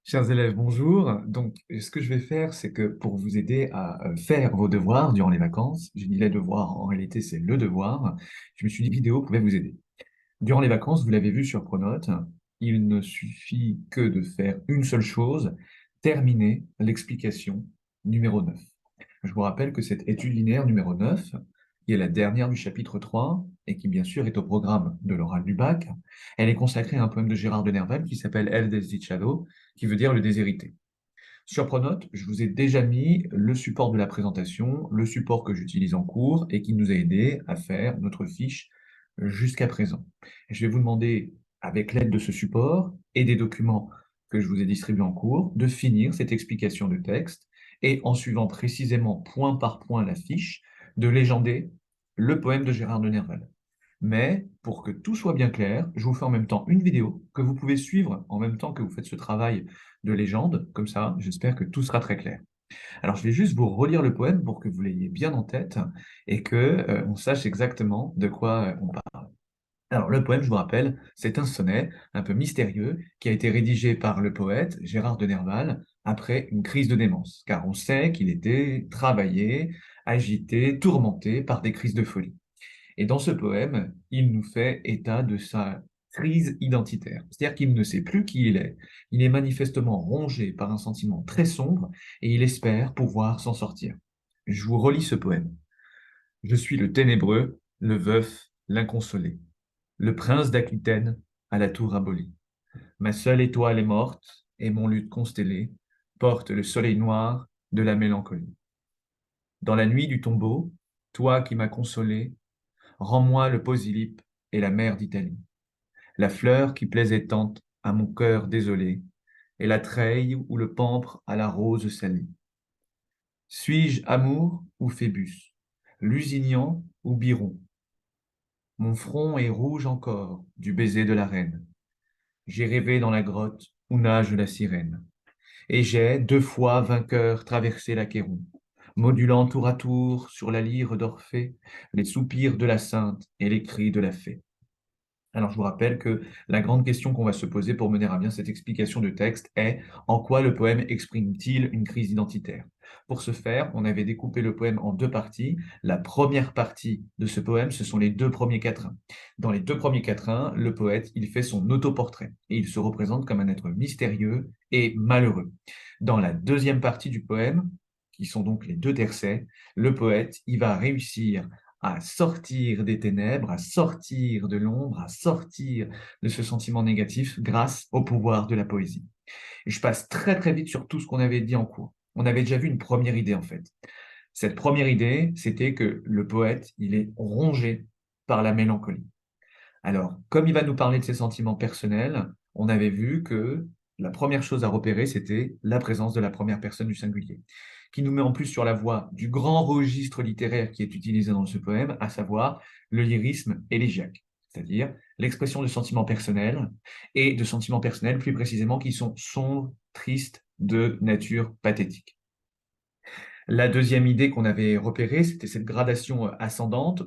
Chers élèves, bonjour. Donc, ce que je vais faire, c'est que pour vous aider à faire vos devoirs durant les vacances, j'ai dit les devoirs, en réalité, c'est le devoir. Je me suis dit vidéo pouvait vous aider. Durant les vacances, vous l'avez vu sur Pronote, il ne suffit que de faire une seule chose, terminer l'explication numéro 9. Je vous rappelle que cette étude linéaire numéro 9, qui est la dernière du chapitre 3 et qui bien sûr est au programme de l'oral du bac, elle est consacrée à un poème de Gérard de Nerval qui s'appelle El Desdichado, qui veut dire le déshérité. Sur Pronote, je vous ai déjà mis le support de la présentation, le support que j'utilise en cours et qui nous a aidé à faire notre fiche jusqu'à présent. Je vais vous demander, avec l'aide de ce support et des documents que je vous ai distribués en cours, de finir cette explication de texte et, en suivant précisément point par point la fiche, de légender le poème de Gérard de Nerval. Mais pour que tout soit bien clair, je vous fais en même temps une vidéo que vous pouvez suivre en même temps que vous faites ce travail de légende. Comme ça, j'espère que tout sera très clair. Alors, je vais juste vous relire le poème pour que vous l'ayez bien en tête et que on sache exactement de quoi on parle. Alors, le poème, je vous rappelle, c'est un sonnet un peu mystérieux qui a été rédigé par le poète Gérard de Nerval après une crise de démence, car on sait qu'il était travaillé, agité, tourmenté par des crises de folie. Et dans ce poème, il nous fait état de sa crise identitaire. C'est-à-dire qu'il ne sait plus qui il est. Il est manifestement rongé par un sentiment très sombre et il espère pouvoir s'en sortir. Je vous relis ce poème. Je suis le ténébreux, le veuf, l'inconsolé, le prince d'Aquitaine à la tour abolie. Ma seule étoile est morte et mon luth constellé porte le soleil noir de la mélancolie. Dans la nuit du tombeau, toi qui m'as consolé, rends-moi le Posilip et la mer d'Italie, la fleur qui plaisait tant à mon cœur désolé, et la treille ou le pampre à la rose salie. Suis-je amour ou Phébus, Lusignan ou Biron? Mon front est rouge encore du baiser de la reine. J'ai rêvé dans la grotte où nage la sirène. Et j'ai 2 fois vainqueur traversé l'Achéron, modulant tour à tour sur la lyre d'Orphée les soupirs de la sainte et les cris de la fée. Alors, je vous rappelle que la grande question qu'on va se poser pour mener à bien cette explication de texte est en quoi le poème exprime-t-il une crise identitaire? Pour ce faire, on avait découpé le poème en 2 parties. La première partie de ce poème, ce sont les 2 premiers quatrains. Dans les 2 premiers quatrains, le poète, il fait son autoportrait et il se représente comme un être mystérieux et malheureux. Dans la deuxième partie du poème, qui sont donc les 2 tercets, le poète, il va réussir à sortir des ténèbres, à sortir de l'ombre, à sortir de ce sentiment négatif grâce au pouvoir de la poésie. Et je passe très très vite sur tout ce qu'on avait dit en cours. On avait déjà vu une première idée en fait. Cette première idée, c'était que le poète, il est rongé par la mélancolie. Alors, comme il va nous parler de ses sentiments personnels, on avait vu que la première chose à repérer, c'était la présence de la première personne du singulier, qui nous met en plus sur la voie du grand registre littéraire qui est utilisé dans ce poème, à savoir le lyrisme élégiaque, c'est-à-dire l'expression de sentiments personnels, et de sentiments personnels plus précisément qui sont sombres, tristes, de nature pathétique. La deuxième idée qu'on avait repérée, c'était cette gradation ascendante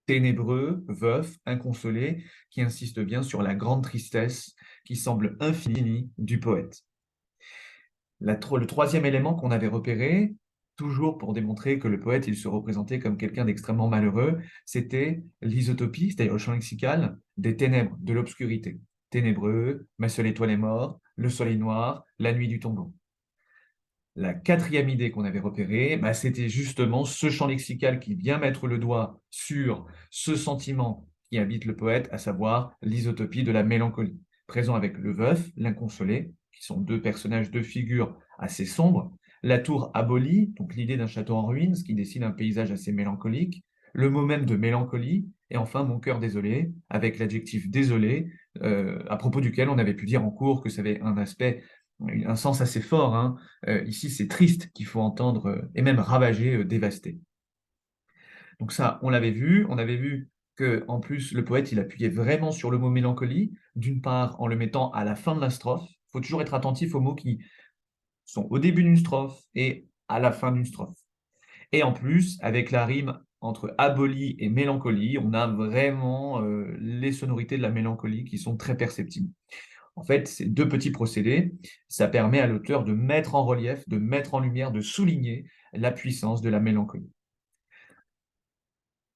ténébreux, veuf, inconsolé, qui insiste bien sur la grande tristesse qui semble infinie du poète. Le troisième élément qu'on avait repéré, toujours pour démontrer que le poète, il se représentait comme quelqu'un d'extrêmement malheureux, c'était l'isotopie, c'est-à-dire le champ lexical des ténèbres, de l'obscurité. Ténébreux, ma seule étoile est morte, le soleil noir, la nuit du tombeau. La quatrième idée qu'on avait repérée, bah, c'était justement ce champ lexical qui vient mettre le doigt sur ce sentiment qui habite le poète, à savoir l'isotopie de la mélancolie, présent avec le veuf, l'inconsolé, qui sont 2 personnages, 2 figures assez sombres, la tour abolie, donc l'idée d'un château en ruine, ce qui dessine un paysage assez mélancolique, le mot même de mélancolie, et enfin mon cœur désolé, avec l'adjectif désolé, à propos duquel on avait pu dire en cours que ça avait un aspect un sens assez fort, hein. Ici, c'est triste qu'il faut entendre, et même ravagé, dévasté. Donc ça, on l'avait vu. On avait vu que, en plus, le poète, il appuyait vraiment sur le mot mélancolie, d'une part en le mettant à la fin de la strophe. Il faut toujours être attentif aux mots qui sont au début d'une strophe et à la fin d'une strophe. Et en plus, avec la rime entre abolie et mélancolie, on a vraiment les sonorités de la mélancolie qui sont très perceptibles. En fait, ces deux petits procédés, ça permet à l'auteur de mettre en relief, de mettre en lumière, de souligner la puissance de la mélancolie.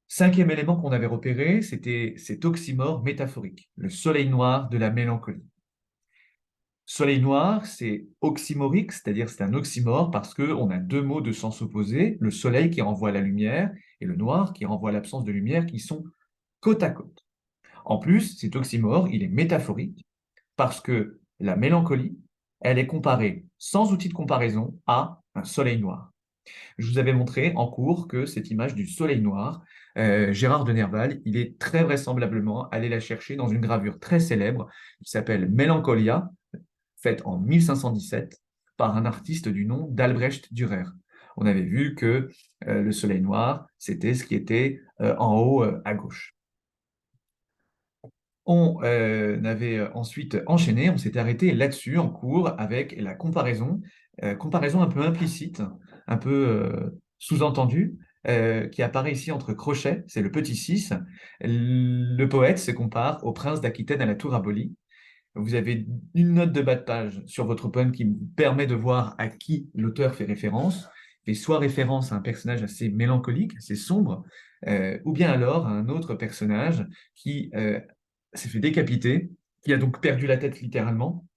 Cinquième élément qu'on avait repéré, c'était cet oxymore métaphorique, le soleil noir de la mélancolie. Soleil noir, c'est oxymorique, c'est-à-dire c'est un oxymore parce qu'on a deux mots de sens opposés, le soleil qui renvoie à la lumière et le noir qui renvoie à l'absence de lumière, qui sont côte à côte. En plus, cet oxymore, il est métaphorique parce que la mélancolie, elle est comparée sans outil de comparaison à un soleil noir. Je vous avais montré en cours que cette image du soleil noir, Gérard de Nerval, il est très vraisemblablement allé la chercher dans une gravure très célèbre qui s'appelle Mélancolia, faite en 1517 par un artiste du nom d'Albrecht Dürer. On avait vu que le soleil noir, c'était ce qui était en haut à gauche. On avait ensuite enchaîné, on s'était arrêté là-dessus en cours avec la comparaison, comparaison un peu implicite, un peu sous-entendue, qui apparaît ici entre crochets, c'est le petit 6. Le poète se compare au prince d'Aquitaine à la tour abolie. Vous avez une note de bas de page sur votre poème qui vous permet de voir à qui l'auteur fait référence, fait soit référence à un personnage assez mélancolique, assez sombre, ou bien alors à un autre personnage qui s'est fait décapiter, qui a donc perdu la tête littéralement.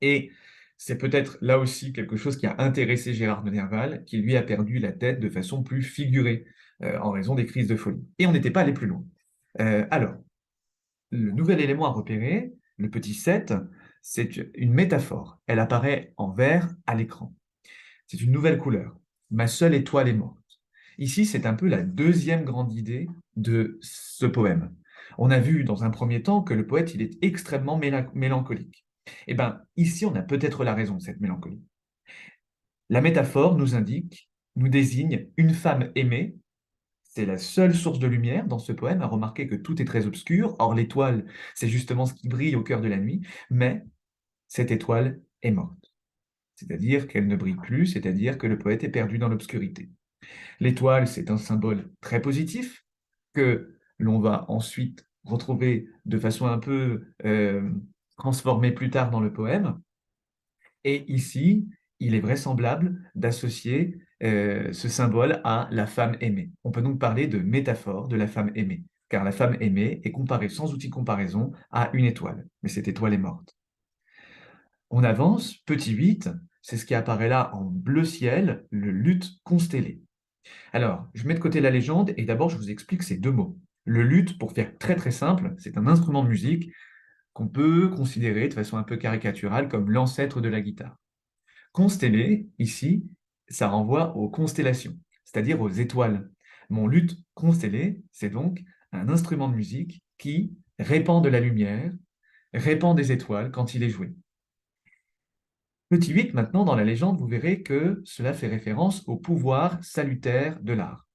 Et c'est peut-être là aussi quelque chose qui a intéressé Gérard de Nerval, qui lui a perdu la tête de façon plus figurée, en raison des crises de folie. Et on n'était pas allé plus loin. Alors, le nouvel élément à repérer, le petit 7, c'est une métaphore. Elle apparaît en vert à l'écran. C'est une nouvelle couleur. Ma seule étoile est morte. Ici, c'est un peu la deuxième grande idée de ce poème. On a vu dans un premier temps que le poète, il est extrêmement mélancolique. Eh bien, ici, on a peut-être la raison de cette mélancolie. La métaphore nous indique, nous désigne une femme aimée. C'est la seule source de lumière dans ce poème, à remarquer que tout est très obscur. Or, l'étoile, c'est justement ce qui brille au cœur de la nuit, mais cette étoile est morte. C'est-à-dire qu'elle ne brille plus, c'est-à-dire que le poète est perdu dans l'obscurité. L'étoile, c'est un symbole très positif que l'on va ensuite retrouver de façon un peu transformée plus tard dans le poème. Et ici, il est vraisemblable d'associer ce symbole à la femme aimée. On peut donc parler de métaphore de la femme aimée, car la femme aimée est comparée sans outil de comparaison à une étoile, mais cette étoile est morte. On avance, petit 8, c'est ce qui apparaît là en bleu ciel, le luth constellé. Alors, je mets de côté la légende et d'abord je vous explique ces deux mots. Le luth, pour faire très très simple, c'est un instrument de musique qu'on peut considérer de façon un peu caricaturale comme l'ancêtre de la guitare. Constellé, ici, ça renvoie aux constellations, c'est-à-dire aux étoiles. Mon luth constellé, c'est donc un instrument de musique qui répand de la lumière, répand des étoiles quand il est joué. Petit 8, maintenant, dans la légende, vous verrez que cela fait référence au pouvoir salutaire de l'art.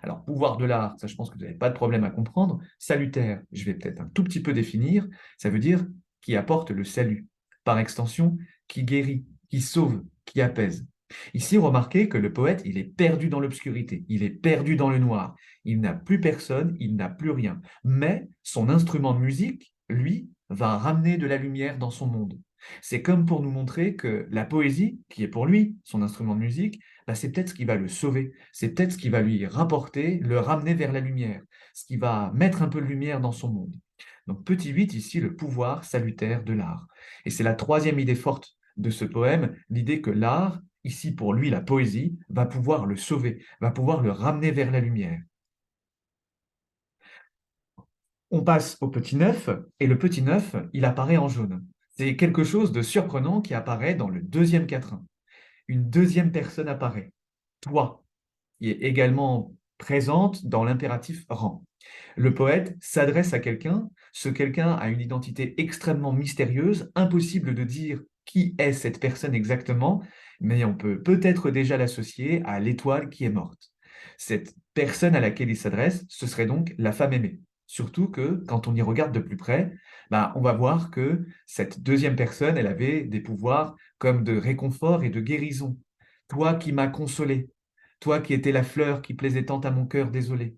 Alors, pouvoir de l'art, ça je pense que vous n'avez pas de problème à comprendre. Salutaire, je vais peut-être un tout petit peu définir, ça veut dire qui apporte le salut. Par extension, qui guérit, qui sauve, qui apaise. Ici, remarquez que le poète, il est perdu dans l'obscurité, il est perdu dans le noir, il n'a plus personne, il n'a plus rien. Mais son instrument de musique, lui, va ramener de la lumière dans son monde. C'est comme pour nous montrer que la poésie, qui est pour lui son instrument de musique, bah, c'est peut-être ce qui va le sauver, c'est peut-être ce qui va lui rapporter, le ramener vers la lumière, ce qui va mettre un peu de lumière dans son monde. Donc petit 8 ici, le pouvoir salutaire de l'art. Et c'est la troisième idée forte de ce poème, l'idée que l'art, ici pour lui la poésie, va pouvoir le sauver, va pouvoir le ramener vers la lumière. On passe au petit 9, et le petit 9, il apparaît en jaune. C'est quelque chose de surprenant qui apparaît dans le deuxième quatrain. Une deuxième personne apparaît, toi, qui est également présente dans l'impératif rend. Le poète s'adresse à quelqu'un, ce quelqu'un a une identité extrêmement mystérieuse, impossible de dire qui est cette personne exactement, mais on peut peut-être déjà l'associer à l'étoile qui est morte. Cette personne à laquelle il s'adresse, ce serait donc la femme aimée. Surtout que quand on y regarde de plus près, bah, on va voir que cette deuxième personne, elle avait des pouvoirs comme de réconfort et de guérison. Toi qui m'as consolé, toi qui étais la fleur qui plaisait tant à mon cœur désolé.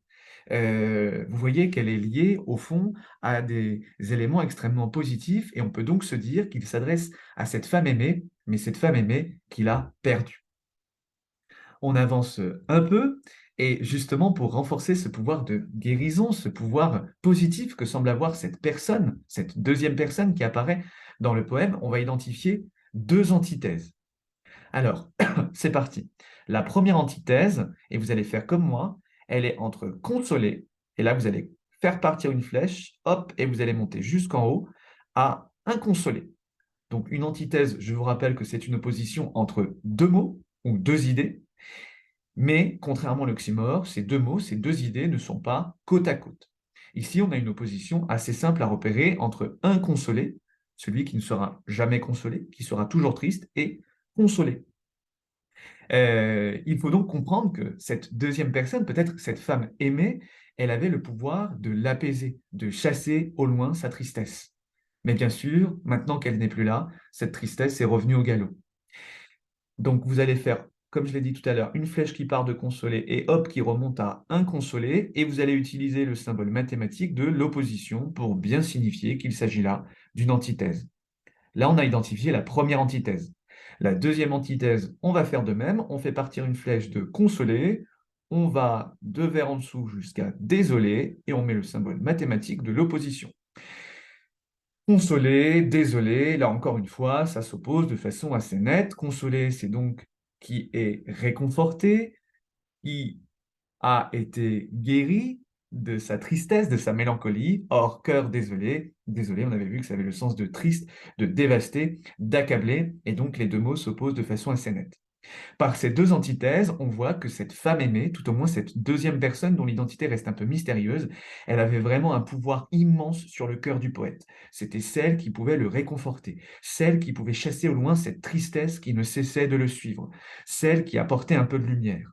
vous voyez qu'elle est liée, au fond, à des éléments extrêmement positifs, et on peut donc se dire qu'il s'adresse à cette femme aimée, mais cette femme aimée qu'il a perdue. On avance un peu, et justement pour renforcer ce pouvoir de guérison, ce pouvoir positif que semble avoir cette personne, cette deuxième personne qui apparaît dans le poème, on va identifier deux antithèses. Alors, c'est parti. La première antithèse, et vous allez faire comme moi, elle est entre consoler, et là vous allez faire partir une flèche, hop, et vous allez monter jusqu'en haut, à inconsolé. Donc une antithèse, je vous rappelle que c'est une opposition entre deux mots ou deux idées, mais contrairement à l'oxymore, ces deux mots, ces deux idées ne sont pas côte à côte. Ici, on a une opposition assez simple à repérer entre inconsolé, celui qui ne sera jamais consolé, qui sera toujours triste, et consolé. Il faut donc comprendre que cette deuxième personne, peut-être cette femme aimée, elle avait le pouvoir de l'apaiser, de chasser au loin sa tristesse. Mais bien sûr, maintenant qu'elle n'est plus là, cette tristesse est revenue au galop. Donc vous allez faire, comme je l'ai dit tout à l'heure, une flèche qui part de consoler et hop, qui remonte à inconsolé, et vous allez utiliser le symbole mathématique de l'opposition pour bien signifier qu'il s'agit là d'une antithèse. Là, on a identifié la première antithèse. La deuxième antithèse, on va faire de même. On fait partir une flèche de consoler, on va deux vers en dessous jusqu'à désolé, et on met le symbole mathématique de l'opposition. Consoler, désolé, là encore une fois, ça s'oppose de façon assez nette. Consoler, c'est donc qui est réconforté, qui a été guéri de sa tristesse, de sa mélancolie. Or, cœur désolé, désolé, on avait vu que ça avait le sens de triste, de dévasté, d'accabler, et donc les deux mots s'opposent de façon assez nette. Par ces deux antithèses, on voit que cette femme aimée, tout au moins cette deuxième personne dont l'identité reste un peu mystérieuse, elle avait vraiment un pouvoir immense sur le cœur du poète. C'était celle qui pouvait le réconforter, celle qui pouvait chasser au loin cette tristesse qui ne cessait de le suivre, celle qui apportait un peu de lumière.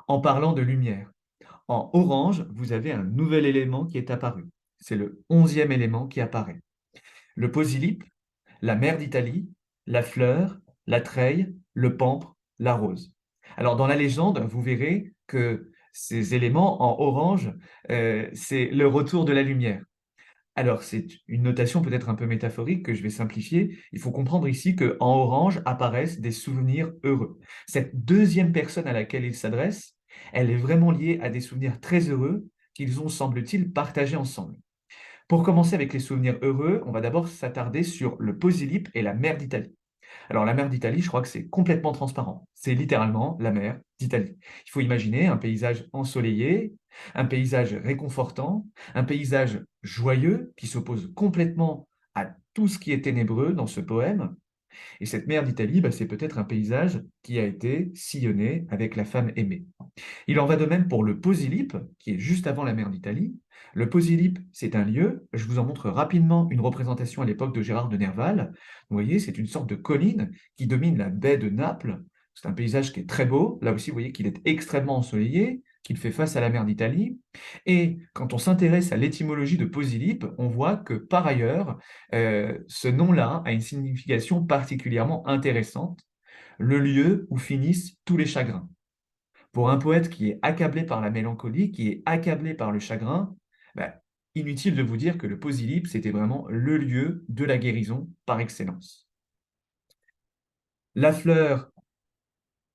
En parlant de lumière, en orange, vous avez un nouvel élément qui est apparu. C'est le 11e élément qui apparaît. Le posylype, la mer d'Italie, la fleur, la treille, le pampre, la rose. Alors, dans la légende, vous verrez que ces éléments en orange, c'est le retour de la lumière. Alors, c'est une notation peut-être un peu métaphorique que je vais simplifier. Il faut comprendre ici qu'en orange apparaissent des souvenirs heureux. Cette deuxième personne à laquelle il s'adresse, elle est vraiment liée à des souvenirs très heureux qu'ils ont, semble-t-il, partagés ensemble. Pour commencer avec les souvenirs heureux, on va d'abord s'attarder sur le Posélipe et la mer d'Italie. Alors, la mer d'Italie, je crois que c'est complètement transparent. C'est littéralement la mer d'Italie. Il faut imaginer un paysage ensoleillé, un paysage réconfortant, un paysage joyeux qui s'oppose complètement à tout ce qui est ténébreux dans ce poème. Et cette mer d'Italie, bah, c'est peut-être un paysage qui a été sillonné avec la femme aimée. Il en va de même pour le Posélipe, qui est juste avant la mer d'Italie. Le Posélipe, c'est un lieu, je vous en montre rapidement une représentation à l'époque de Gérard de Nerval. Vous voyez, c'est une sorte de colline qui domine la baie de Naples. C'est un paysage qui est très beau. Là aussi, vous voyez qu'il est extrêmement ensoleillé, qu'il fait face à la mer d'Italie. Et quand on s'intéresse à l'étymologie de Posélipe, on voit que par ailleurs, ce nom-là a une signification particulièrement intéressante, le lieu où finissent tous les chagrins. Pour un poète qui est accablé par la mélancolie, qui est accablé par le chagrin, bah, inutile de vous dire que le Posélipe, c'était vraiment le lieu de la guérison par excellence. La fleur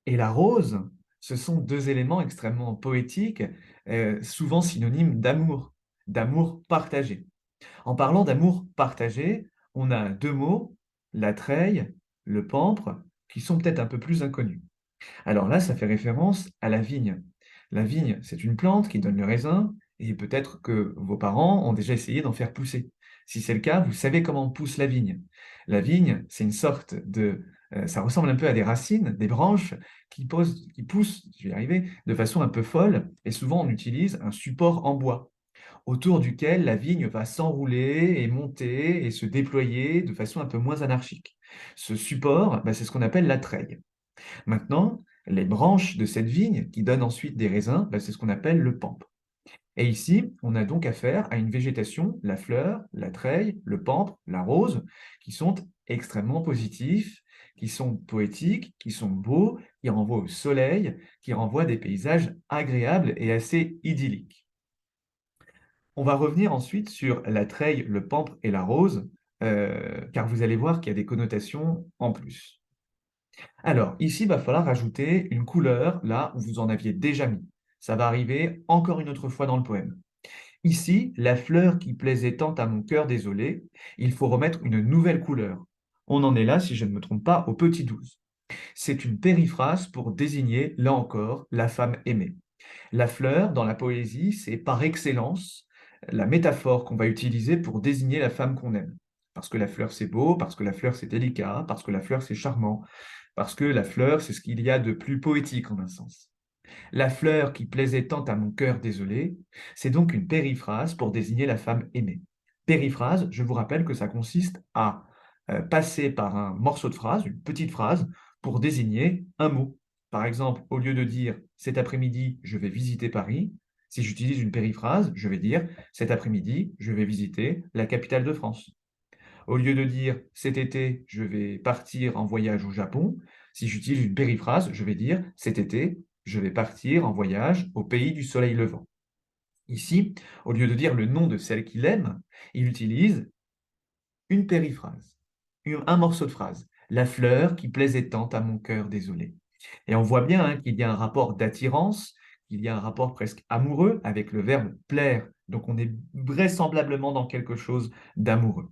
et la rose, ce sont deux éléments extrêmement poétiques, souvent synonymes d'amour, d'amour partagé. En parlant d'amour partagé, on a deux mots, la treille, le pampre, qui sont peut-être un peu plus inconnus. Alors là, ça fait référence à la vigne. La vigne, c'est une plante qui donne le raisin, et peut-être que vos parents ont déjà essayé d'en faire pousser. Si c'est le cas, vous savez comment pousse la vigne. La vigne, c'est une sorte de... ça ressemble un peu à des racines, des branches qui poussent, je vais y arriver, de façon un peu folle, et souvent on utilise un support en bois, autour duquel la vigne va s'enrouler et monter et se déployer de façon un peu moins anarchique. Ce support, bah, c'est ce qu'on appelle la treille. Maintenant, les branches de cette vigne qui donnent ensuite des raisins, bah, c'est ce qu'on appelle le pampre. Et ici, on a donc affaire à une végétation, la fleur, la treille, le pampre, la rose, qui sont extrêmement positifs, qui sont poétiques, qui sont beaux, qui renvoient au soleil, qui renvoient à des paysages agréables et assez idylliques. On va revenir ensuite sur la treille, le pampre et la rose, car vous allez voir qu'il y a des connotations en plus. Alors, ici, il va falloir ajouter une couleur là où vous en aviez déjà mis. Ça va arriver encore une autre fois dans le poème. Ici, la fleur qui plaisait tant à mon cœur désolé, il faut remettre une nouvelle couleur. On en est là, si je ne me trompe pas, au petit 12. C'est une périphrase pour désigner, là encore, la femme aimée. La fleur, dans la poésie, c'est par excellence la métaphore qu'on va utiliser pour désigner la femme qu'on aime. Parce que la fleur, c'est beau, parce que la fleur, c'est délicat, parce que la fleur, c'est charmant, parce que la fleur, c'est ce qu'il y a de plus poétique en un sens. La fleur qui plaisait tant à mon cœur désolé, c'est donc une périphrase pour désigner la femme aimée. Périphrase, je vous rappelle que ça consiste à passer par un morceau de phrase, une petite phrase, pour désigner un mot. Par exemple, au lieu de dire cet après-midi, je vais visiter Paris, si j'utilise une périphrase, je vais dire cet après-midi, je vais visiter la capitale de France. Au lieu de dire cet été, je vais partir en voyage au Japon, si j'utilise une périphrase, je vais dire cet été, je vais partir en voyage au pays du soleil levant. Ici, au lieu de dire le nom de celle qu'il aime, il utilise une périphrase, un morceau de phrase. La fleur qui plaisait tant à mon cœur désolé. Et on voit bien qu'il y a un rapport d'attirance, qu'il y a un rapport presque amoureux avec le verbe plaire. Donc on est vraisemblablement dans quelque chose d'amoureux.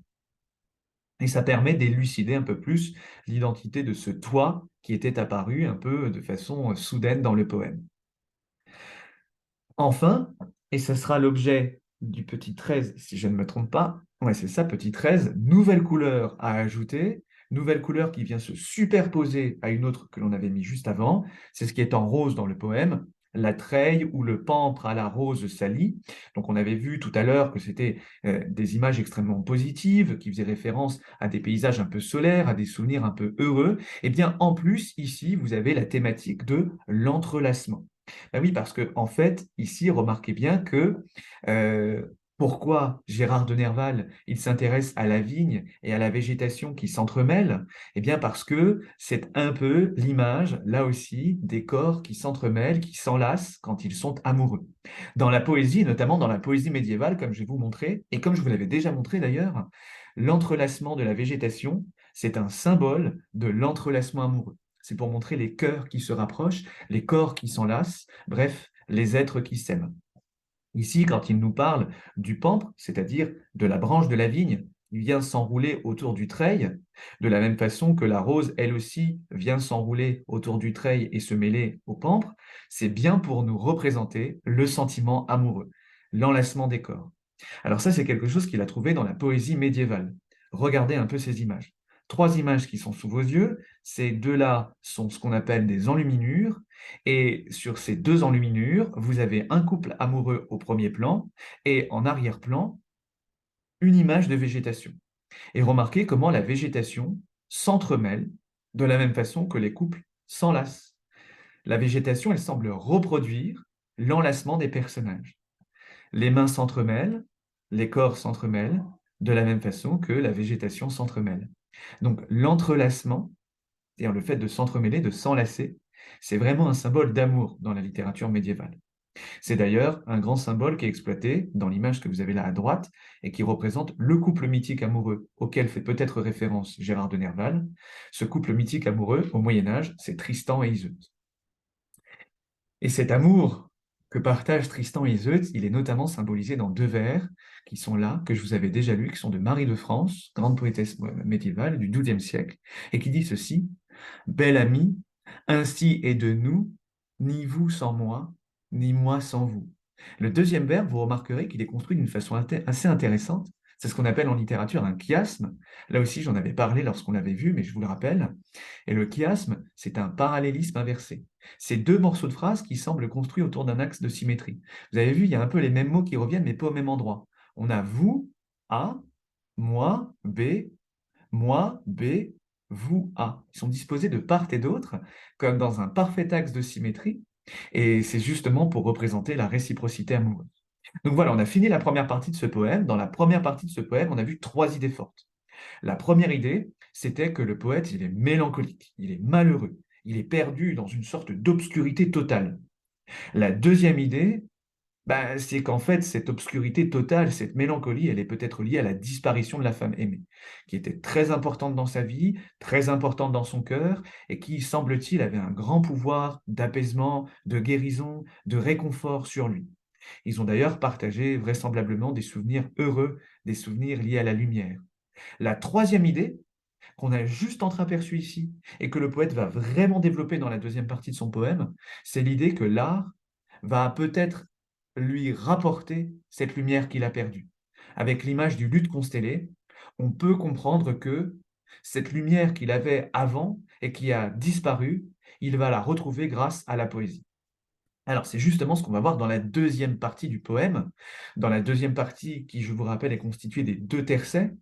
Et ça permet d'élucider un peu plus l'identité de ce toi qui était apparu un peu de façon soudaine dans le poème. Enfin, et ce sera l'objet du petit 13, si je ne me trompe pas, ouais, c'est ça, petit 13, nouvelle couleur à ajouter, nouvelle couleur qui vient se superposer à une autre que l'on avait mis juste avant, c'est ce qui est en rose dans le poème, la treille ou le pampre à la rose salie. Donc on avait vu tout à l'heure que c'était des images extrêmement positives qui faisaient référence à des paysages un peu solaires, à des souvenirs un peu heureux. Et bien en plus, ici, vous avez la thématique de l'entrelacement. Ben oui, parce que en fait, ici, remarquez bien que euh, pourquoi Gérard de Nerval il s'intéresse à la vigne et à la végétation qui s'entremêlent? Eh bien, parce que c'est un peu l'image, là aussi, des corps qui s'entremêlent, qui s'enlacent quand ils sont amoureux. Dans la poésie, notamment dans la poésie médiévale, comme je vais vous montrer, et comme je vous l'avais déjà montré d'ailleurs, l'entrelacement de la végétation, c'est un symbole de l'entrelacement amoureux. C'est pour montrer les cœurs qui se rapprochent, les corps qui s'enlacent, bref, les êtres qui s'aiment. Ici, quand il nous parle du pampre, c'est-à-dire de la branche de la vigne, il vient s'enrouler autour du treil, de la même façon que la rose, elle aussi, vient s'enrouler autour du treil et se mêler au pampre, c'est bien pour nous représenter le sentiment amoureux, l'enlacement des corps. Alors ça, c'est quelque chose qu'il a trouvé dans la poésie médiévale. Regardez un peu ces images. Trois images qui sont sous vos yeux. Ces deux-là sont ce qu'on appelle des enluminures. Et sur ces deux enluminures, vous avez un couple amoureux au premier plan et en arrière-plan, une image de végétation. Et remarquez comment la végétation s'entremêle de la même façon que les couples s'enlacent. La végétation, elle semble reproduire l'enlacement des personnages. Les mains s'entremêlent, les corps s'entremêlent, de la même façon que la végétation s'entremêle. Donc l'entrelacement, c'est-à-dire le fait de s'entremêler, de s'enlacer, c'est vraiment un symbole d'amour dans la littérature médiévale. C'est d'ailleurs un grand symbole qui est exploité dans l'image que vous avez là à droite et qui représente le couple mythique amoureux auquel fait peut-être référence Gérard de Nerval. Ce couple mythique amoureux, au Moyen Âge, c'est Tristan et Iseult. Et cet amour que partagent Tristan et Iseult, il est notamment symbolisé dans deux vers qui sont là, que je vous avais déjà lus, qui sont de Marie de France, grande poétesse médiévale du XIIe siècle, et qui dit ceci: Belle amie, ainsi est de nous, ni vous sans moi, ni moi sans vous. Le deuxième vers, vous remarquerez qu'il est construit d'une façon assez intéressante. C'est ce qu'on appelle en littérature un chiasme. Là aussi, j'en avais parlé lorsqu'on l'avait vu, mais je vous le rappelle. Et le chiasme, c'est un parallélisme inversé. C'est deux morceaux de phrases qui semblent construits autour d'un axe de symétrie. Vous avez vu, il y a un peu les mêmes mots qui reviennent, mais pas au même endroit. On a vous, A, moi, B, vous, A. Ils sont disposés de part et d'autre, comme dans un parfait axe de symétrie, et c'est justement pour représenter la réciprocité amoureuse. Donc voilà, on a fini la première partie de ce poème. Dans la première partie de ce poème, on a vu trois idées fortes. La première idée, c'était que le poète, il est mélancolique, il est malheureux, il est perdu dans une sorte d'obscurité totale. La deuxième idée, c'est qu'en fait, cette obscurité totale, cette mélancolie, elle est peut-être liée à la disparition de la femme aimée, qui était très importante dans sa vie, très importante dans son cœur, et qui, semble-t-il, avait un grand pouvoir d'apaisement, de guérison, de réconfort sur lui. Ils ont d'ailleurs partagé vraisemblablement des souvenirs heureux, des souvenirs liés à la lumière. La troisième idée, qu'on a juste entreaperçue ici, et que le poète va vraiment développer dans la deuxième partie de son poème, c'est l'idée que l'art va peut-être lui rapporter cette lumière qu'il a perdue. Avec l'image du luth constellé, on peut comprendre que cette lumière qu'il avait avant et qui a disparu, il va la retrouver grâce à la poésie. Alors, c'est justement ce qu'on va voir dans la deuxième partie du poème. Dans la deuxième partie, qui, je vous rappelle, est constituée des deux tercets,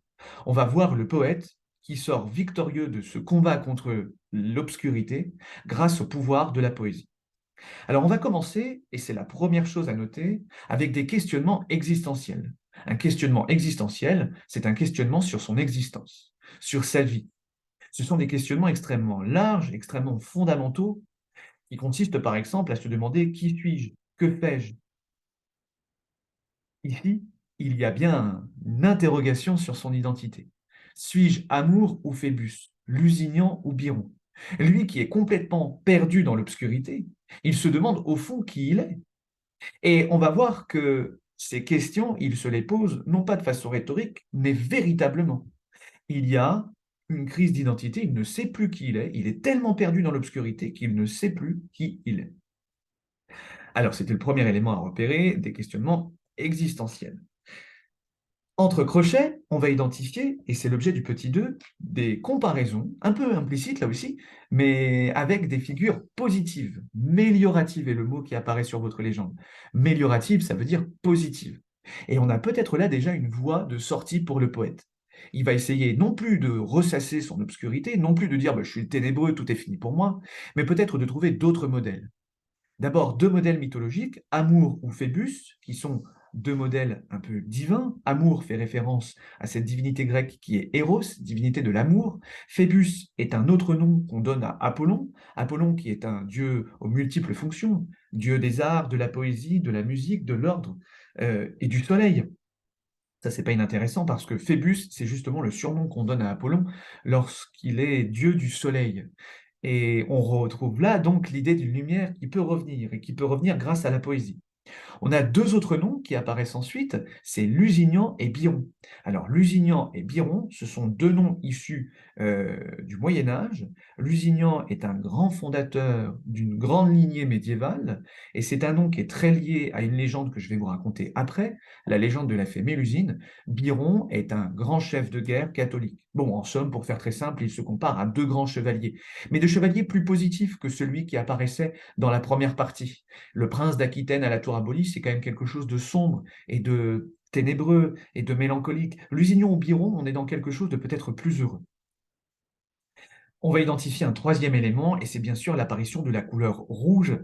on va voir le poète qui sort victorieux de ce combat contre l'obscurité grâce au pouvoir de la poésie. Alors, on va commencer, et c'est la première chose à noter, avec des questionnements existentiels. Un questionnement existentiel, c'est un questionnement sur son existence, sur sa vie. Ce sont des questionnements extrêmement larges, extrêmement fondamentaux, qui consistent par exemple à se demander qui suis-je, que fais-je. Ici, il y a bien une interrogation sur son identité. Suis-je Amour ou Phébus, Lusignan ou Biron? Lui qui est complètement perdu dans l'obscurité, il se demande au fond qui il est. Et on va voir que ces questions, il se les pose non pas de façon rhétorique, mais véritablement. Il y a une crise d'identité, il ne sait plus qui il est tellement perdu dans l'obscurité qu'il ne sait plus qui il est. Alors, c'était le premier élément à repérer, des questionnements existentiels. Entre crochets, on va identifier, et c'est l'objet du petit 2, des comparaisons, un peu implicites là aussi, mais avec des figures positives. Méliorative est le mot qui apparaît sur votre légende. Méliorative, ça veut dire positive. Et on a peut-être là déjà une voie de sortie pour le poète. Il va essayer non plus de ressasser son obscurité, non plus de dire je suis ténébreux, tout est fini pour moi, mais peut-être de trouver d'autres modèles. D'abord, deux modèles mythologiques, Amour ou Phébus, qui sont deux modèles un peu divins. Amour fait référence à cette divinité grecque qui est Eros, divinité de l'amour. Phébus est un autre nom qu'on donne à Apollon. Apollon qui est un dieu aux multiples fonctions, dieu des arts, de la poésie, de la musique, de l'ordre et du soleil. Ça, c'est pas inintéressant parce que Phébus, c'est justement le surnom qu'on donne à Apollon lorsqu'il est dieu du soleil. Et on retrouve là donc l'idée d'une lumière qui peut revenir et qui peut revenir grâce à la poésie. On a deux autres noms qui apparaissent ensuite, c'est Lusignan et Biron. Alors Lusignan et Biron, ce sont deux noms issus du Moyen Âge. Lusignan est un grand fondateur d'une grande lignée médiévale, et c'est un nom qui est très lié à une légende que je vais vous raconter après, la légende de la fée Mélusine. Biron est un grand chef de guerre catholique. Bon, en somme, pour faire très simple, il se compare à deux grands chevaliers, mais de chevaliers plus positifs que celui qui apparaissait dans la première partie. Le prince d'Aquitaine à la tour abolie, c'est quand même quelque chose de sombre et de ténébreux et de mélancolique. Lusignan ou Biron, on est dans quelque chose de peut-être plus heureux. On va identifier un troisième élément, et c'est bien sûr l'apparition de la couleur rouge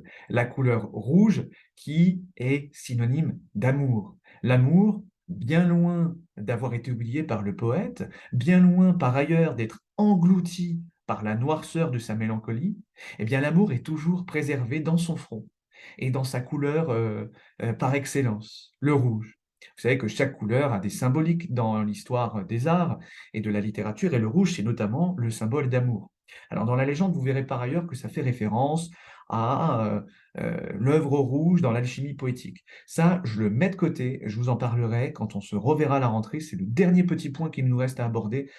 qui est synonyme d'amour. L'amour, bien loin d'avoir été oublié par le poète, bien loin par ailleurs d'être englouti par la noirceur de sa mélancolie, eh bien l'amour est toujours préservé dans son front et dans sa couleur par excellence, le rouge. Vous savez que chaque couleur a des symboliques dans l'histoire des arts et de la littérature, et le rouge, c'est notamment le symbole d'amour. Alors dans la légende, vous verrez par ailleurs que ça fait référence à l'œuvre rouge dans l'alchimie poétique. Ça, je le mets de côté, je vous en parlerai quand on se reverra à la rentrée, c'est le dernier petit point qu'il nous reste à aborder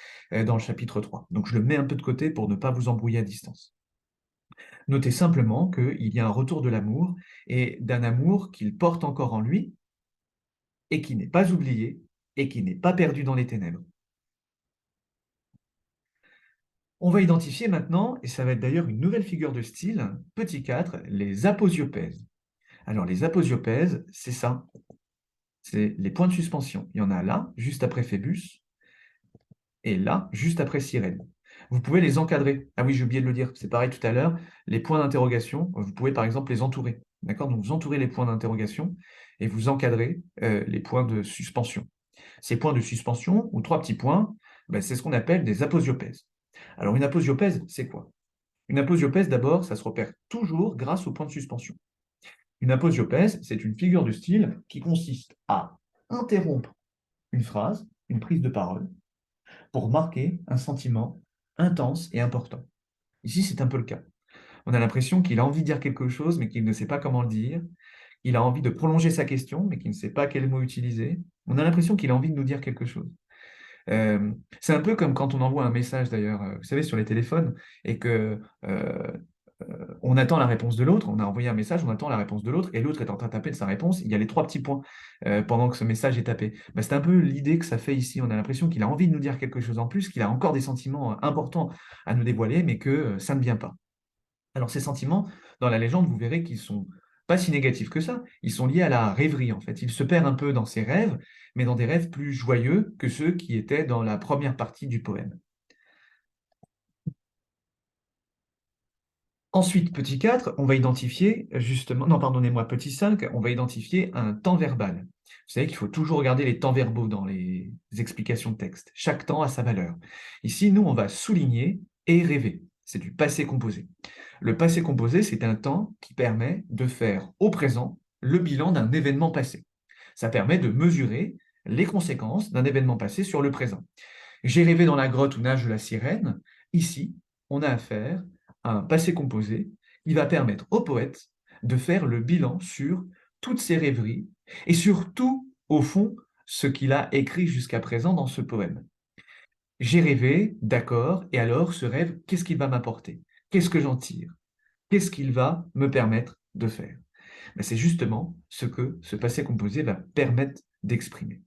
dans le chapitre 3. Donc je le mets un peu de côté pour ne pas vous embrouiller à distance. Notez simplement qu'il y a un retour de l'amour, et d'un amour qu'il porte encore en lui, et qui n'est pas oublié, et qui n'est pas perdu dans les ténèbres. On va identifier maintenant, et ça va être d'ailleurs une nouvelle figure de style, petit 4, les aposiopèses. Alors les aposiopèses, c'est ça, c'est les points de suspension. Il y en a là, juste après Phébus, et là, juste après Cyrène. Vous pouvez les encadrer. Ah oui, j'ai oublié de le dire, c'est pareil tout à l'heure, les points d'interrogation, vous pouvez par exemple les entourer. D'accord? Donc vous entourez les points d'interrogation et vous encadrez les points de suspension. Ces points de suspension, ou trois petits points, Ben, c'est ce qu'on appelle des aposiopèses. Alors, une aposiopèse, c'est quoi? Une aposiopèse, d'abord, ça se repère toujours grâce au point de suspension. Une aposiopèse, c'est une figure de style qui consiste à interrompre une phrase, une prise de parole, pour marquer un sentiment intense et important. Ici, c'est un peu le cas. On a l'impression qu'il a envie de dire quelque chose, mais qu'il ne sait pas comment le dire. Il a envie de prolonger sa question, mais qu'il ne sait pas quel mot utiliser. On a l'impression qu'il a envie de nous dire quelque chose. C'est un peu comme quand on envoie un message d'ailleurs, vous savez, sur les téléphones, et que on attend la réponse de l'autre, on a envoyé un message, on attend la réponse de l'autre, et l'autre est en train de taper de sa réponse, il y a les trois petits points pendant que ce message est tapé. Bah, c'est un peu l'idée que ça fait ici, on a l'impression qu'il a envie de nous dire quelque chose en plus, qu'il a encore des sentiments importants à nous dévoiler, mais que ça ne vient pas. Alors ces sentiments, dans la légende, vous verrez qu'ils sont pas si négatifs que ça. Ils sont liés à la rêverie, en fait. Il se perd un peu dans ses rêves, mais dans des rêves plus joyeux que ceux qui étaient dans la première partie du poème. Ensuite, petit 4, on va identifier justement, non, pardonnez-moi, petit 5, on va identifier un temps verbal. Vous savez qu'il faut toujours regarder les temps verbaux dans les explications de texte. Chaque temps a sa valeur. Ici, nous, on va souligner et rêver. C'est du passé composé. Le passé composé, c'est un temps qui permet de faire au présent le bilan d'un événement passé. Ça permet de mesurer les conséquences d'un événement passé sur le présent. J'ai rêvé dans la grotte où nage la sirène. Ici, on a affaire à un passé composé qui va permettre au poète de faire le bilan sur toutes ses rêveries et sur tout, au fond, ce qu'il a écrit jusqu'à présent dans ce poème. J'ai rêvé, d'accord, et alors ce rêve, qu'est-ce qu'il va m'apporter? Qu'est-ce que j'en tire? Qu'est-ce qu'il va me permettre de faire? Ben, c'est justement ce que ce passé composé va permettre d'exprimer.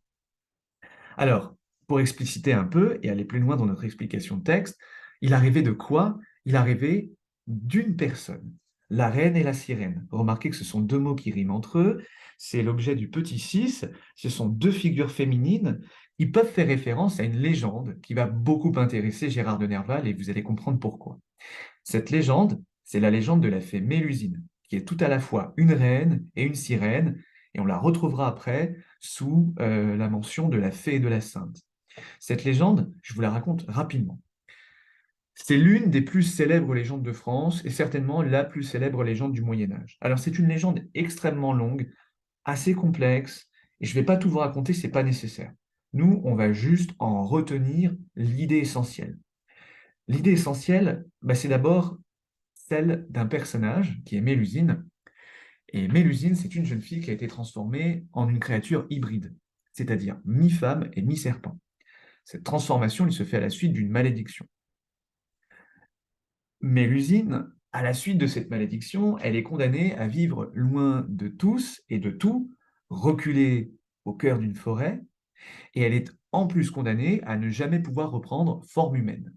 Alors, pour expliciter un peu et aller plus loin dans notre explication de texte, il a rêvé de quoi? Il a rêvé d'une personne, la reine et la sirène. Remarquez que ce sont deux mots qui riment entre eux, c'est l'objet du petit 6, ce sont deux figures féminines qui peuvent faire référence à une légende qui va beaucoup intéresser Gérard de Nerval et vous allez comprendre pourquoi. Cette légende, c'est la légende de la fée Mélusine, qui est tout à la fois une reine et une sirène, et on la retrouvera après sous la mention de la fée et de la sainte. Cette légende, je vous la raconte rapidement. C'est l'une des plus célèbres légendes de France et certainement la plus célèbre légende du Moyen Âge. Alors c'est une légende extrêmement longue, assez complexe, et je ne vais pas tout vous raconter, c'est pas nécessaire. Nous, on va juste en retenir l'idée essentielle. L'idée essentielle, bah, c'est d'abord celle d'un personnage qui est Mélusine. Et Mélusine, c'est une jeune fille qui a été transformée en une créature hybride, c'est-à-dire mi-femme et mi-serpent. Cette transformation, il se fait à la suite d'une malédiction. Mélusine, à la suite de cette malédiction, elle est condamnée à vivre loin de tous et de tout, reculée au cœur d'une forêt, et elle est en plus condamnée à ne jamais pouvoir reprendre forme humaine.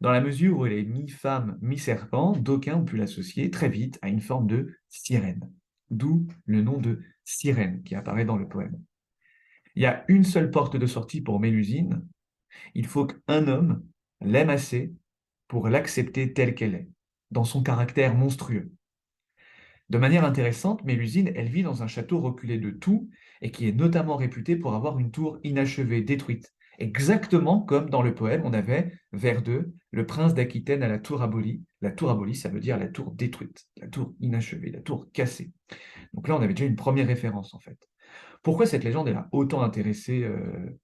Dans la mesure où elle est mi-femme, mi-serpent, d'aucuns ont pu l'associer très vite à une forme de sirène, d'où le nom de sirène qui apparaît dans le poème. Il y a une seule porte de sortie pour Mélusine, il faut qu'un homme l'aime assez pour l'accepter telle qu'elle est, dans son caractère monstrueux. De manière intéressante, Mélusine, elle vit dans un château reculé de tout et qui est notamment réputé pour avoir une tour inachevée, détruite. Exactement comme dans le poème, on avait vers deux le prince d'Aquitaine à la tour abolie. La tour abolie, ça veut dire la tour détruite, la tour inachevée, la tour cassée. Donc là, on avait déjà une première référence en fait. Pourquoi cette légende elle a autant intéressé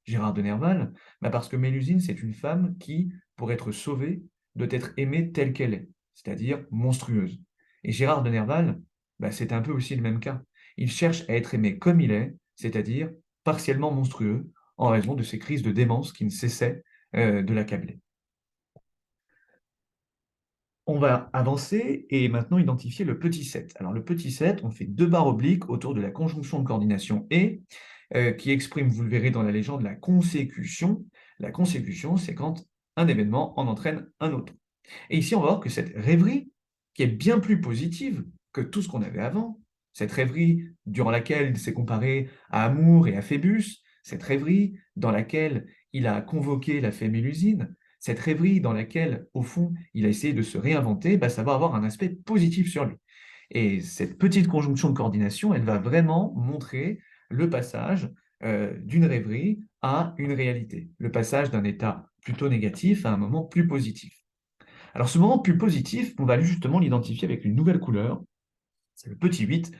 Gérard de Nerval? Bah parce que Mélusine, c'est une femme qui, pour être sauvée, doit être aimée telle qu'elle est, c'est-à-dire monstrueuse. Et Gérard de Nerval, bah, c'est un peu aussi le même cas. Il cherche à être aimé comme il est, c'est-à-dire partiellement monstrueux, en raison de ses crises de démence qui ne cessaient de l'accabler. On va avancer et maintenant identifier le petit 7. Alors le petit 7, on fait deux barres obliques autour de la conjonction de coordination et qui exprime, vous le verrez dans la légende, la consécution. La consécution, c'est quand un événement en entraîne un autre. Et ici, on va voir que cette rêverie, qui est bien plus positive que tout ce qu'on avait avant, cette rêverie durant laquelle il s'est comparé à Amour et à Phébus, cette rêverie dans laquelle il a convoqué la fée Mélusine, cette rêverie dans laquelle, au fond, il a essayé de se réinventer, bah, ça va avoir un aspect positif sur lui. Et cette petite conjonction de coordination, elle va vraiment montrer le passage d'une rêverie à une réalité, le passage d'un état plutôt négatif à un moment plus positif. Alors ce moment plus positif, on va justement l'identifier avec une nouvelle couleur, c'est le petit 8,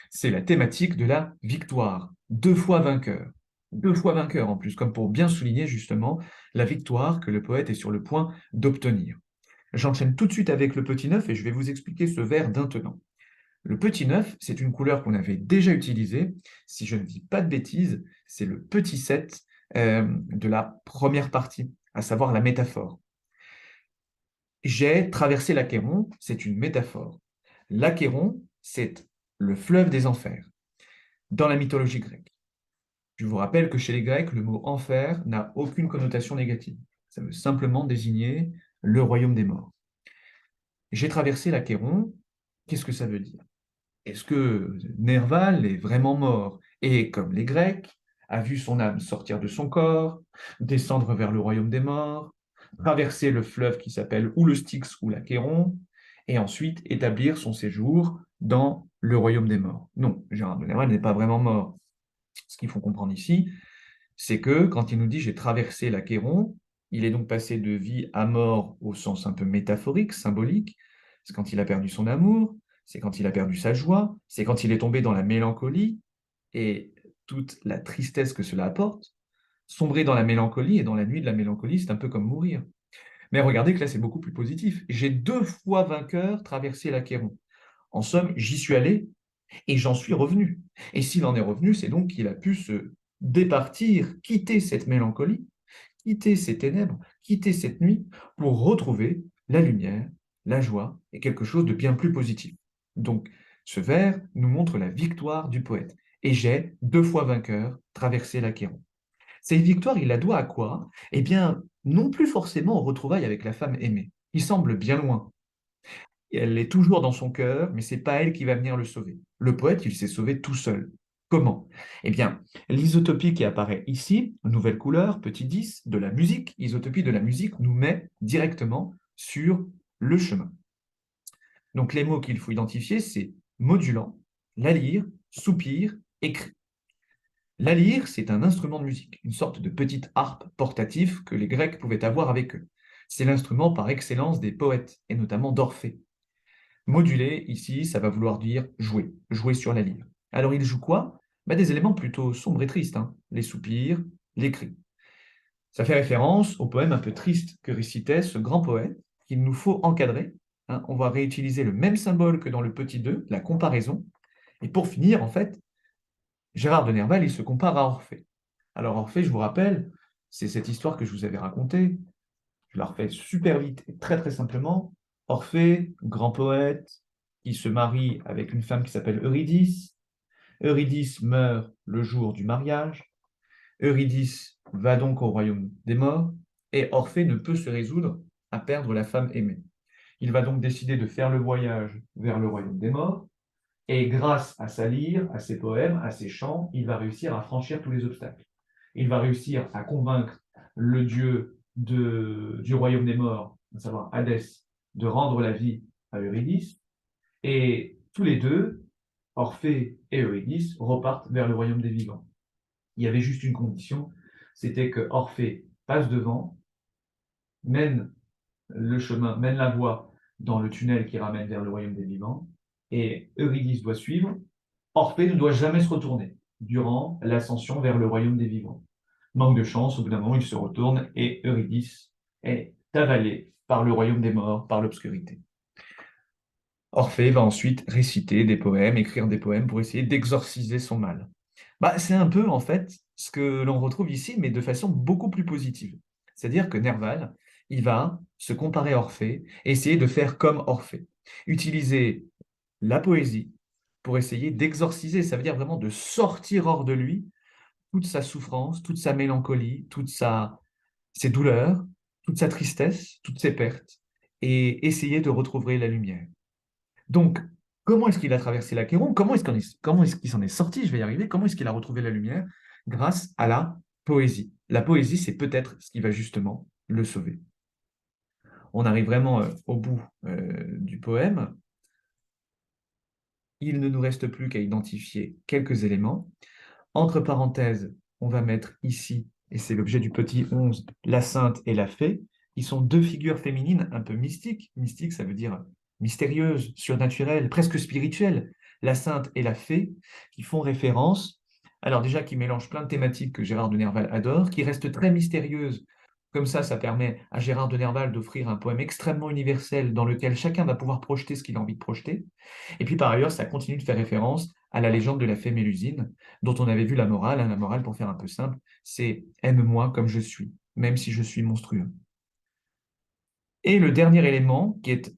c'est la thématique de la victoire. Deux fois vainqueur. Deux fois vainqueur en plus, comme pour bien souligner justement la victoire que le poète est sur le point d'obtenir. J'enchaîne tout de suite avec le petit 9 et je vais vous expliquer ce vers d'un tenant. Le petit 9, c'est une couleur qu'on avait déjà utilisée. Si je ne dis pas de bêtises, c'est le petit 7 de la première partie, à savoir la métaphore. J'ai traversé l'Achéron, c'est une métaphore. L'Achéron, c'est le fleuve des enfers dans la mythologie grecque. Je vous rappelle que chez les Grecs, le mot enfer n'a aucune connotation négative. Ça veut simplement désigner le royaume des morts. J'ai traversé l'Achéron, qu'est-ce que ça veut dire? Est-ce que Nerval est vraiment mort et, comme les Grecs, a vu son âme sortir de son corps, descendre vers le royaume des morts, traverser le fleuve qui s'appelle ou le Styx ou l'Achéron, et ensuite établir son séjour dans le royaume des morts? Non, Gérard de Nerval n'est pas vraiment mort. Ce qu'il faut comprendre ici, c'est que quand il nous dit j'ai traversé l'Achéron, il est donc passé de vie à mort au sens un peu métaphorique, symbolique. C'est quand il a perdu son amour, c'est quand il a perdu sa joie, c'est quand il est tombé dans la mélancolie et toute la tristesse que cela apporte. Sombrer dans la mélancolie et dans la nuit de la mélancolie, c'est un peu comme mourir. Mais regardez que là, c'est beaucoup plus positif. J'ai deux fois vainqueur traversé l'Achéron. En somme, j'y suis allé et j'en suis revenu. Et s'il en est revenu, c'est donc qu'il a pu se départir, quitter cette mélancolie, quitter ces ténèbres, quitter cette nuit pour retrouver la lumière, la joie et quelque chose de bien plus positif. Donc, ce vers nous montre la victoire du poète. Et j'ai, deux fois vainqueur, traversé l'Achéron. Cette victoire, il la doit à quoi? Eh bien, non plus forcément aux retrouvailles avec la femme aimée, qui semble bien loin, elle est toujours dans son cœur, mais c'est pas elle qui va venir le sauver. Le poète, il s'est sauvé tout seul. Comment? Eh bien, l'isotopie qui apparaît ici, nouvelle couleur, petit 10, de la musique, isotopie de la musique nous met directement sur le chemin. Donc les mots qu'il faut identifier, c'est modulant, la lyre, soupir, écrit. La lyre, c'est un instrument de musique, une sorte de petite harpe portative que les Grecs pouvaient avoir avec eux. C'est l'instrument par excellence des poètes, et notamment d'Orphée. Moduler, ici, ça va vouloir dire jouer, jouer sur la lyre. Alors il joue quoi? Des éléments plutôt sombres et tristes, hein. Les soupirs, les cris. Ça fait référence au poème un peu triste que récitait ce grand poète qu'il nous faut encadrer, hein. On va réutiliser le même symbole que dans le petit 2, la comparaison. Et pour finir, en fait, Gérard de Nerval, il se compare à Orphée. Alors Orphée, je vous rappelle, c'est cette histoire que je vous avais racontée. Je la refais super vite et très très simplement. Orphée, grand poète, qui se marie avec une femme qui s'appelle Eurydice. Eurydice meurt le jour du mariage. Eurydice va donc au royaume des morts et Orphée ne peut se résoudre à perdre la femme aimée. Il va donc décider de faire le voyage vers le royaume des morts et grâce à sa lyre, à ses poèmes, à ses chants, il va réussir à franchir tous les obstacles. Il va réussir à convaincre le dieu du royaume des morts, à savoir Hadès, de rendre la vie à Eurydice. Et tous les deux, Orphée et Eurydice, repartent vers le royaume des vivants. Il y avait juste une condition, c'était que Orphée passe devant, mène le chemin, mène la voie dans le tunnel qui ramène vers le royaume des vivants, et Eurydice doit suivre. Orphée ne doit jamais se retourner durant l'ascension vers le royaume des vivants. Manque de chance, au bout d'un moment, il se retourne et Eurydice est avalée par le royaume des morts, par l'obscurité. Orphée va ensuite réciter des poèmes, écrire des poèmes pour essayer d'exorciser son mal. C'est un peu, en fait, ce que l'on retrouve ici, mais de façon beaucoup plus positive. C'est-à-dire que Nerval, il va se comparer à Orphée et essayer de faire comme Orphée. Utiliser la poésie pour essayer d'exorciser, ça veut dire vraiment de sortir hors de lui toute sa souffrance, toute sa mélancolie, ses douleurs, toute sa tristesse, toutes ses pertes, et essayer de retrouver la lumière. Donc, comment est-ce qu'il a traversé l'Achéron? Comment est-ce qu'il s'en est sorti? Je vais y arriver. Comment est-ce qu'il a retrouvé la lumière? Grâce à la poésie. La poésie, c'est peut-être ce qui va justement le sauver. On arrive vraiment au bout du poème. Il ne nous reste plus qu'à identifier quelques éléments. Entre parenthèses, on va mettre ici et c'est l'objet du petit 11, la sainte et la fée, qui sont deux figures féminines un peu mystiques. Mystique, ça veut dire mystérieuse, surnaturelle, presque spirituelle. La sainte et la fée, qui font référence, alors déjà qui mélangent plein de thématiques que Gérard de Nerval adore, qui restent très mystérieuses. Comme ça permet à Gérard de Nerval d'offrir un poème extrêmement universel dans lequel chacun va pouvoir projeter ce qu'il a envie de projeter. Et puis par ailleurs, ça continue de faire référence à la légende de la fée Mélusine, dont on avait vu la morale. La morale, pour faire un peu simple, c'est aime-moi comme je suis, même si je suis monstrueux. Et le dernier élément qui est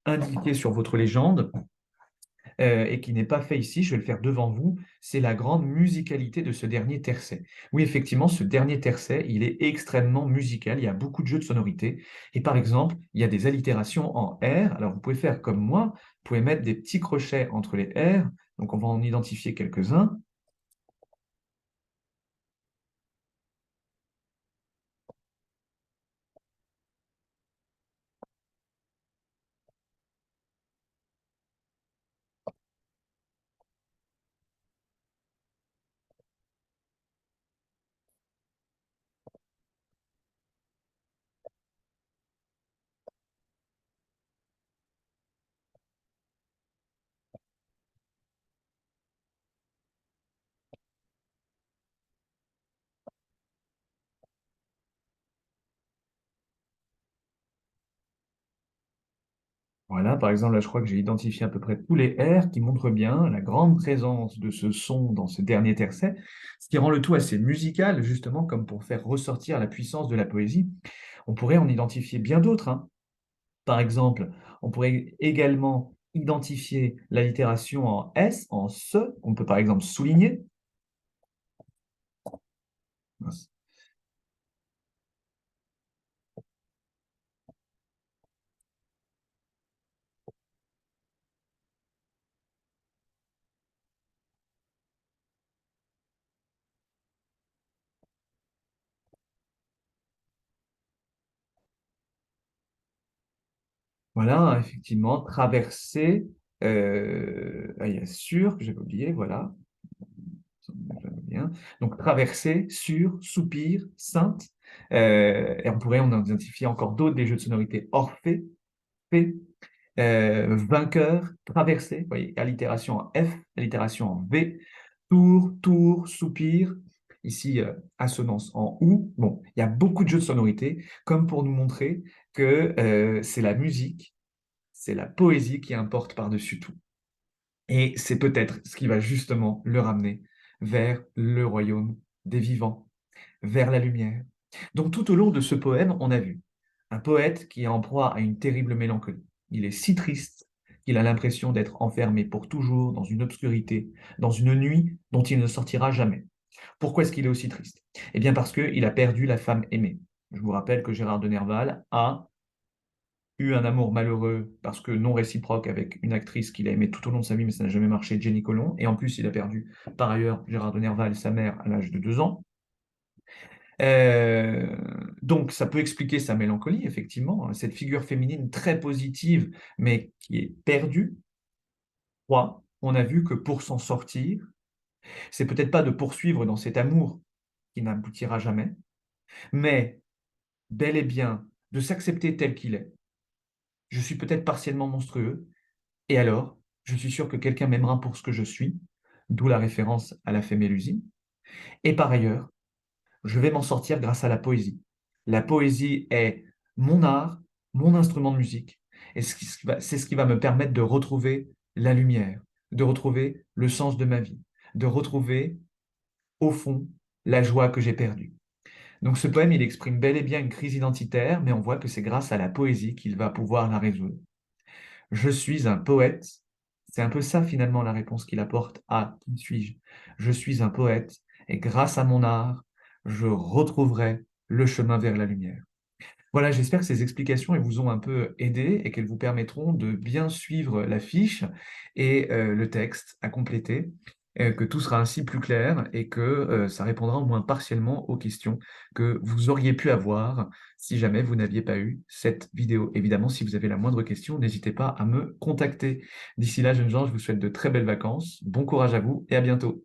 indiqué sur votre légende, et qui n'est pas fait ici, je vais le faire devant vous, c'est la grande musicalité de ce dernier tercet. Oui, effectivement, ce dernier tercet, il est extrêmement musical, il y a beaucoup de jeux de sonorités, et par exemple, il y a des allitérations en R, alors vous pouvez faire comme moi, vous pouvez mettre des petits crochets entre les R, donc on va en identifier quelques-uns. Voilà, par exemple, là, je crois que j'ai identifié à peu près tous les R qui montrent bien la grande présence de ce son dans ce dernier tercet, ce qui rend le tout assez musical, justement, comme pour faire ressortir la puissance de la poésie. On pourrait en identifier bien d'autres, hein. Par exemple, on pourrait également identifier l'allitération en S, en se, qu'on peut par exemple souligner. Voilà, effectivement, traverser, il y a sur, que j'avais oublié, voilà. Bien. Donc, traverser, sur, soupir, sainte. Et on pourrait en identifier encore d'autres des jeux de sonorité. Orphée, fait, vainqueur, traversé, vous voyez, allitération en F, allitération en V, tour, tour, soupir, ici assonance en OU. Bon, il y a beaucoup de jeux de sonorité, comme pour nous montrer que c'est la musique, c'est la poésie qui importe par-dessus tout. Et c'est peut-être ce qui va justement le ramener vers le royaume des vivants, vers la lumière. Donc tout au long de ce poème, on a vu un poète qui est en proie à une terrible mélancolie. Il est si triste qu'il a l'impression d'être enfermé pour toujours dans une obscurité, dans une nuit dont il ne sortira jamais. Pourquoi est-ce qu'il est aussi triste? Eh bien parce qu'il a perdu la femme aimée. Je vous rappelle que Gérard de Nerval a eu un amour malheureux parce que non réciproque avec une actrice qu'il a aimée tout au long de sa vie, mais ça n'a jamais marché, Jenny Colomb. Et en plus, il a perdu par ailleurs Gérard de Nerval, sa mère, à l'âge de 2 ans. Euh, donc, ça peut expliquer sa mélancolie, effectivement, hein, cette figure féminine très positive, mais qui est perdue. Trois, on a vu que pour s'en sortir, c'est peut-être pas de poursuivre dans cet amour qui n'aboutira jamais, mais bel et bien de s'accepter tel qu'il est. Je suis peut-être partiellement monstrueux, et alors, je suis sûr que quelqu'un m'aimera pour ce que je suis, d'où la référence à la fée Mélusine. Et par ailleurs, je vais m'en sortir grâce à la poésie. La poésie est mon art, mon instrument de musique, et c'est ce qui va me permettre de retrouver la lumière, de retrouver le sens de ma vie, de retrouver, au fond, la joie que j'ai perdue. Donc ce poème, il exprime bel et bien une crise identitaire, mais on voit que c'est grâce à la poésie qu'il va pouvoir la résoudre. Je suis un poète. C'est un peu ça finalement la réponse qu'il apporte à qui suis-je? Je suis un poète et grâce à mon art, je retrouverai le chemin vers la lumière. Voilà, j'espère que ces explications elles vous ont un peu aidé et qu'elles vous permettront de bien suivre la fiche et le texte à compléter, que tout sera ainsi plus clair et que ça répondra au moins partiellement aux questions que vous auriez pu avoir si jamais vous n'aviez pas eu cette vidéo. Évidemment, si vous avez la moindre question, n'hésitez pas à me contacter. D'ici là, jeunes gens, je vous souhaite de très belles vacances, bon courage à vous et à bientôt.